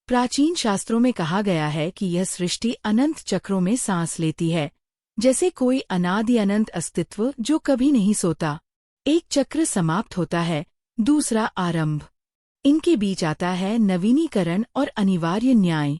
प्राचीन शास्त्रों में कहा गया है कि यह सृष्टि अनंत चक्रों में सांस लेती है, जैसे कोई अनादि अनंत अस्तित्व जो कभी नहीं सोता। एक चक्र समाप्त होता है, दूसरा आरंभ। इनके बीच आता है नवीनीकरण और अनिवार्य न्याय।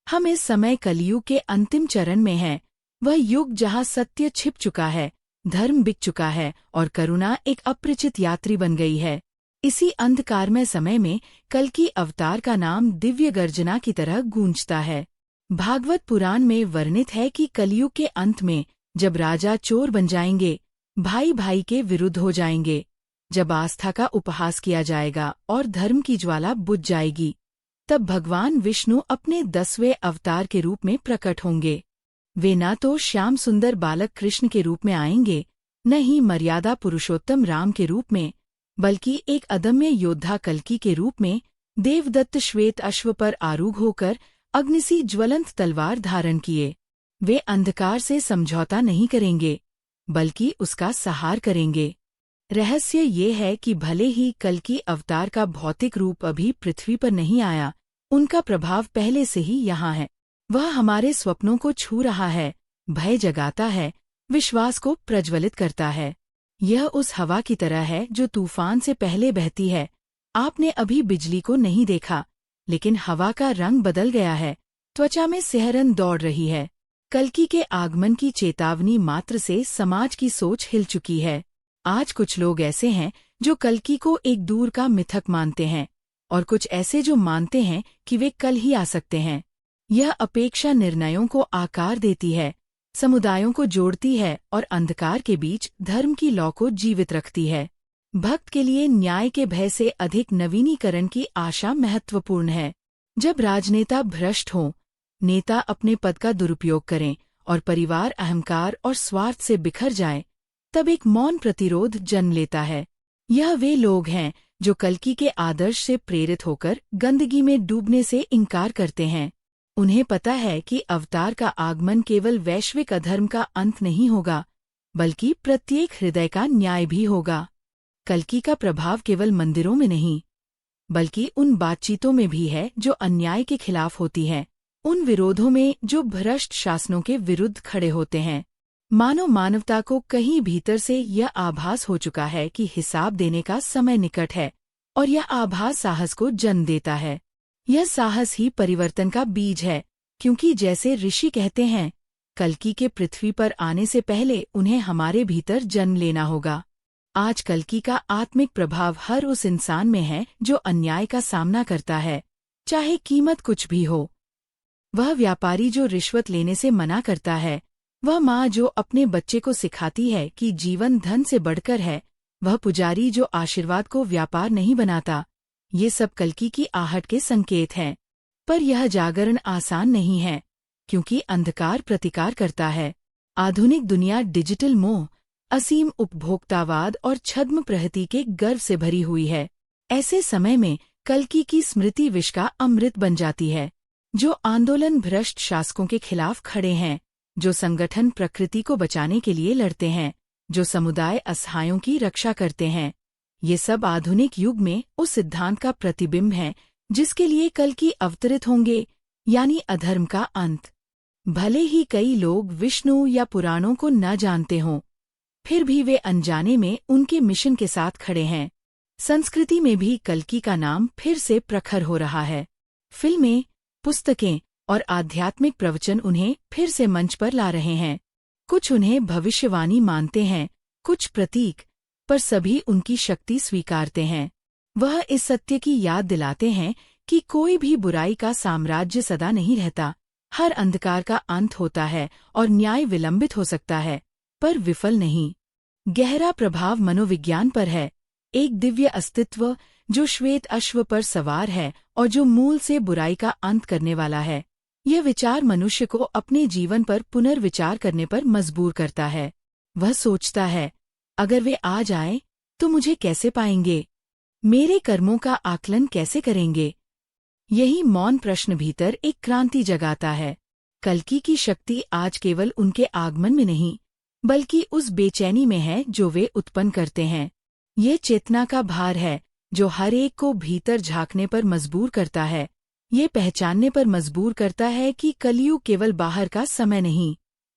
हम इस समय कलियुग के अंतिम चरण में हैं, वह युग जहाँ सत्य छिप चुका है, धर्म बिक चुका है और करुणा एक अपरिचित यात्री बन गई है। इसी अंधकारमय समय में कल्कि अवतार का नाम दिव्य गर्जना की तरह गूंजता है। भागवत पुराण में वर्णित है कि कलियुग के अंत में जब राजा चोर बन जाएंगे, भाई भाई के विरुद्ध हो जाएंगे, जब आस्था का उपहास किया जाएगा और धर्म की ज्वाला बुझ जाएगी, तब भगवान विष्णु अपने 10वें अवतार के रूप में प्रकट होंगे। वे न तो श्याम सुंदर बालक कृष्ण के रूप में आएंगे, न ही मर्यादा पुरुषोत्तम राम के रूप में, बल्कि एक अदम्य योद्धा कल्कि के रूप में देवदत्त श्वेत अश्व पर आरूढ़ होकर अग्निसी ज्वलंत तलवार धारण किए। वे अंधकार से समझौता नहीं करेंगे, बल्कि उसका सहार करेंगे। रहस्य ये है कि भले ही कल्कि अवतार का भौतिक रूप अभी पृथ्वी पर नहीं आया, उनका प्रभाव पहले से ही यहाँ है। वह हमारे स्वप्नों को छू रहा है, भय जगाता है, विश्वास को प्रज्वलित करता है। यह उस हवा की तरह है जो तूफान से पहले बहती है। आपने अभी बिजली को नहीं देखा, लेकिन हवा का रंग बदल गया है, त्वचा में सिहरन दौड़ रही है। कल्कि के आगमन की चेतावनी मात्र से समाज की सोच हिल चुकी है। आज कुछ लोग ऐसे हैं जो कल्कि को एक दूर का मिथक मानते हैं, और कुछ ऐसे जो मानते हैं कि वे कल ही आ सकते हैं। यह अपेक्षा निर्णयों को आकार देती है, समुदायों को जोड़ती है और अंधकार के बीच धर्म की लौ को जीवित रखती है। भक्त के लिए न्याय के भय से अधिक नवीनीकरण की आशा महत्वपूर्ण है। जब राजनेता भ्रष्ट हों, नेता अपने पद का दुरुपयोग करें और परिवार अहंकार और स्वार्थ से बिखर जाए, तब एक मौन प्रतिरोध जन्म लेता है। यह वे लोग हैं जो कल्कि के आदर्श से प्रेरित होकर गंदगी में डूबने से इनकार करते हैं। उन्हें पता है कि अवतार का आगमन केवल वैश्विक अधर्म का अंत नहीं होगा, बल्कि प्रत्येक हृदय का न्याय भी होगा। कल्कि का प्रभाव केवल मंदिरों में नहीं, बल्कि उन बातचीतों में भी है जो अन्याय के खिलाफ होती हैं, उन विरोधों में जो भ्रष्ट शासनों के विरुद्ध खड़े होते हैं। मानवता को कहीं भीतर से यह आभास हो चुका है कि हिसाब देने का समय निकट है, और यह आभास साहस को जन्म देता है। यह साहस ही परिवर्तन का बीज है, क्योंकि जैसे ऋषि कहते हैं, कल्कि के पृथ्वी पर आने से पहले उन्हें हमारे भीतर जन्म लेना होगा। आज कल्कि का आत्मिक प्रभाव हर उस इंसान में है जो अन्याय का सामना करता है, चाहे कीमत कुछ भी हो। वह व्यापारी जो रिश्वत लेने से मना करता है, वह माँ जो अपने बच्चे को सिखाती है कि जीवन धन से बढ़कर है, वह पुजारी जो आशीर्वाद को व्यापार नहीं बनाता, ये सब कल्कि की आहट के संकेत हैं। पर यह जागरण आसान नहीं है, क्योंकि अंधकार प्रतिकार करता है। आधुनिक दुनिया डिजिटल मोह, असीम उपभोक्तावाद और छद्म प्रहती के गर्व से भरी हुई है। ऐसे समय में कल्कि की स्मृति विष का अमृत बन जाती है। जो आंदोलन भ्रष्ट शासकों के खिलाफ खड़े हैं, जो संगठन प्रकृति को बचाने के लिए लड़ते हैं, जो समुदाय असहायों की रक्षा करते हैं, ये सब आधुनिक युग में उस सिद्धांत का प्रतिबिंब हैं जिसके लिए कल्कि अवतरित होंगे, यानी अधर्म का अंत। भले ही कई लोग विष्णु या पुराणों को न जानते हों, फिर भी वे अनजाने में उनके मिशन के साथ खड़े हैं। संस्कृति में भी कल्कि का नाम फिर से प्रखर हो रहा है। फिल्में, पुस्तकें और आध्यात्मिक प्रवचन उन्हें फिर से मंच पर ला रहे हैं। कुछ उन्हें भविष्यवाणी मानते हैं, कुछ प्रतीक, पर सभी उनकी शक्ति स्वीकारते हैं। वह इस सत्य की याद दिलाते हैं कि कोई भी बुराई का साम्राज्य सदा नहीं रहता। हर अंधकार का अंत होता है और न्याय विलंबित हो सकता है, पर विफल नहीं। गहरा प्रभाव मनोविज्ञान पर है। एक दिव्य अस्तित्व जो श्वेत अश्व पर सवार है और जो मूल से बुराई का अंत करने वाला है। यह विचार मनुष्य को अपने जीवन पर पुनर्विचार करने पर मजबूर करता है। वह सोचता है, अगर वे आ जाएं, तो मुझे कैसे पाएंगे? मेरे कर्मों का आकलन कैसे करेंगे? यही मौन प्रश्न भीतर एक क्रांति जगाता है। कल्कि की शक्ति आज केवल उनके आगमन में नहीं, बल्कि उस बेचैनी में है जो वे उत्पन्न करते हैं। ये चेतना का भार है जो हर एक को भीतर झांकने पर मजबूर करता है। ये पहचानने पर मजबूर करता है कि कलयुग केवल बाहर का समय नहीं,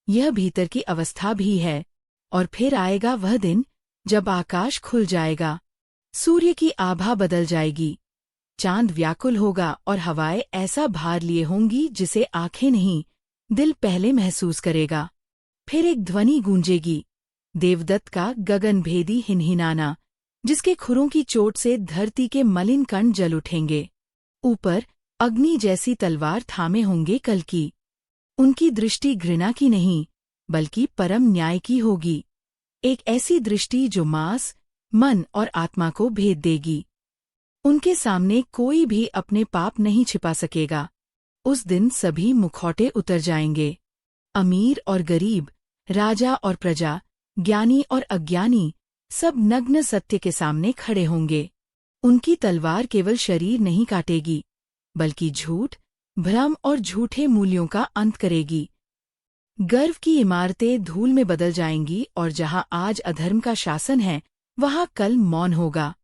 यह भीतर की अवस्था भी है। और फिर आएगा वह दिन जब आकाश खुल जाएगा, सूर्य की आभा बदल जाएगी, चांद व्याकुल होगा और हवाएं ऐसा भार लिए होंगी जिसे आंखें नहीं, दिल पहले महसूस करेगा। फिर एक ध्वनि गूंजेगी, देवदत्त का गगनभेदी हिनहिनाना, जिसके खुरों की चोट से धरती के मलिन कण जल उठेंगे। ऊपर अग्नि जैसी तलवार थामे होंगे कल्कि। उनकी दृष्टि घृणा की नहीं, बल्कि परम न्याय की होगी। एक ऐसी दृष्टि जो मांस, मन और आत्मा को भेद देगी। उनके सामने कोई भी अपने पाप नहीं छिपा सकेगा। उस दिन सभी मुखौटे उतर जाएंगे। अमीर और गरीब, राजा और प्रजा, ज्ञानी और अज्ञानी, सब नग्न सत्य के सामने खड़े होंगे। उनकी तलवार केवल शरीर नहीं काटेगी, बल्कि झूठ, भ्रम और झूठे मूल्यों का अंत करेगी। गर्व की इमारतें धूल में बदल जाएंगी और जहां आज अधर्म का शासन है, वहां कल मौन होगा।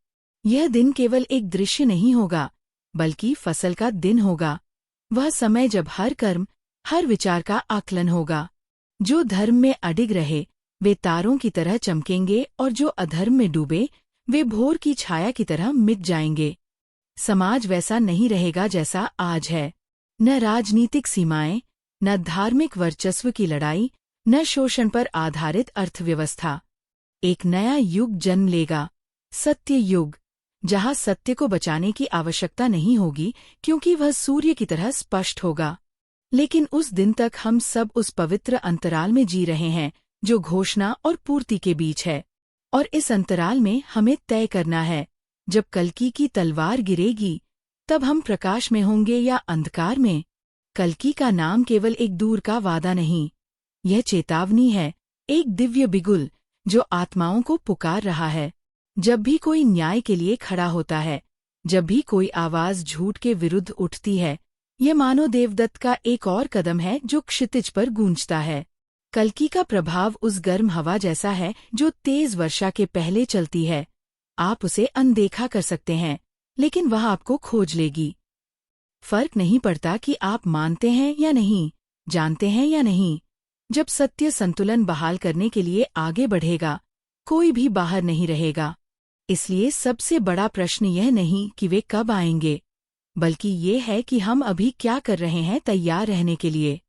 यह दिन केवल एक दृश्य नहीं होगा, बल्कि फसल का दिन होगा। वह समय जब हर कर्म, हर विचार का आकलन होगा। जो धर्म में अडिग रहे, वे तारों की तरह चमकेंगे और जो अधर्म में डूबे, वे भोर की छाया की तरह मिट जाएंगे। समाज वैसा नहीं रहेगा जैसा आज है। न राजनीतिक सीमाएं, न धार्मिक वर्चस्व की लड़ाई, न शोषण पर आधारित अर्थव्यवस्था। एक नया युग जन्म लेगा, सत्य युग, जहां सत्य को बचाने की आवश्यकता नहीं होगी, क्योंकि वह सूर्य की तरह स्पष्ट होगा। लेकिन उस दिन तक हम सब उस पवित्र अंतराल में जी रहे हैं जो घोषणा और पूर्ति के बीच है। और इस अंतराल में हमें तय करना है, जब कल्कि की तलवार गिरेगी, तब हम प्रकाश में होंगे या अंधकार में। कल्कि का नाम केवल एक दूर का वादा नहीं, यह चेतावनी है, एक दिव्य बिगुल जो आत्माओं को पुकार रहा है। जब भी कोई न्याय के लिए खड़ा होता है, जब भी कोई आवाज झूठ के विरुद्ध उठती है, यह मानो देवदत्त का एक और कदम है जो क्षितिज पर गूंजता है। कल्कि का प्रभाव उस गर्म हवा जैसा है जो तेज वर्षा के पहले चलती है। आप उसे अनदेखा कर सकते हैं, लेकिन वह आपको खोज लेगी। फर्क नहीं पड़ता कि आप मानते हैं या नहीं, जानते हैं या नहीं। जब सत्य संतुलन बहाल करने के लिए आगे बढ़ेगा, कोई भी बाहर नहीं रहेगा। इसलिए सबसे बड़ा प्रश्न यह नहीं कि वे कब आएंगे, बल्कि ये है कि हम अभी क्या कर रहे हैं तैयार रहने के लिए।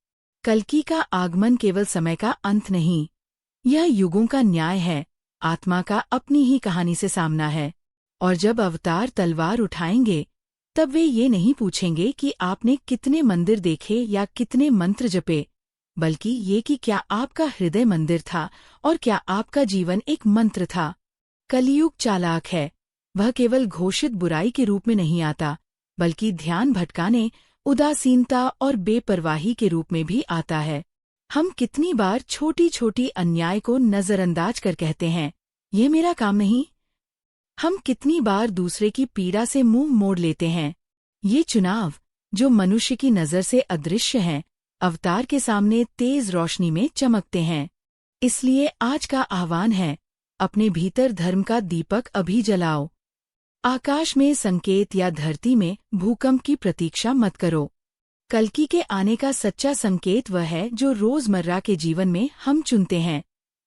कल्कि का आगमन केवल समय का अंत नहीं, यह युगों का न्याय है, आत्मा का अपनी ही कहानी से सामना है। और जब अवतार तलवार उठाएंगे, तब वे ये नहीं पूछेंगे कि आपने कितने मंदिर देखे या कितने मंत्र जपे, बल्कि ये कि क्या आपका हृदय मंदिर था और क्या आपका जीवन एक मंत्र था। कलियुग चालाक है, वह केवल घोषित बुराई के रूप में नहीं आता, बल्कि ध्यान भटकाने, उदासीनता और बेपरवाही के रूप में भी आता है। हम कितनी बार छोटी छोटी अन्याय को नजरअंदाज कर कहते हैं, ये मेरा काम नहीं। हम कितनी बार दूसरे की पीड़ा से मुंह मोड़ लेते हैं। ये चुनाव, जो मनुष्य की नजर से अदृश्य हैं, अवतार के सामने तेज रोशनी में चमकते हैं। इसलिए आज का आह्वान है, अपने भीतर धर्म का दीपक अभी जलाओ। आकाश में संकेत या धरती में भूकंप की प्रतीक्षा मत करो। कल्कि के आने का सच्चा संकेत वह है जो रोजमर्रा के जीवन में हम चुनते हैं।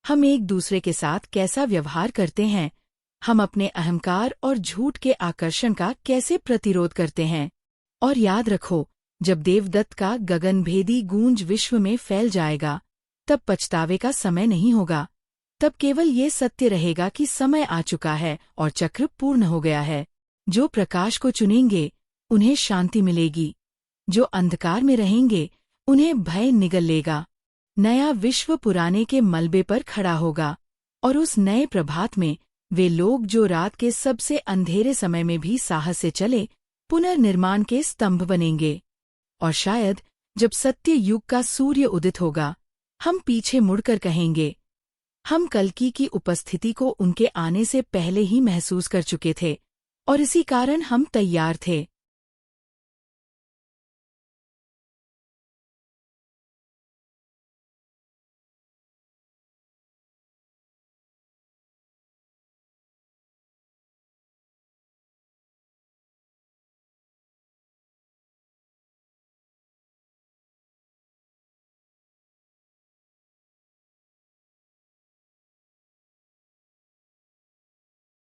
हम एक दूसरे के साथ कैसा व्यवहार करते हैं, हम अपने अहंकार और झूठ के आकर्षण का कैसे प्रतिरोध करते हैं। और याद रखो, जब देवदत्त का गगनभेदी गूंज विश्व में फैल जाएगा, तब पछतावे का समय नहीं होगा। तब केवल ये सत्य रहेगा कि समय आ चुका है और चक्र पूर्ण हो गया है। जो प्रकाश को चुनेंगे, उन्हें शांति मिलेगी। जो अंधकार में रहेंगे, उन्हें भय निगल लेगा। नया विश्व पुराने के मलबे पर खड़ा होगा, और उस नए प्रभात में वे लोग जो रात के सबसे अंधेरे समय में भी साहस से चले, पुनर्निर्माण के स्तंभ बनेंगे। और शायद जब सत्य युग का सूर्य उदित होगा, हम पीछे मुड़कर कहेंगे, हम कल्कि की उपस्थिति को उनके आने से पहले ही महसूस कर चुके थे, और इसी कारण हम तैयार थे।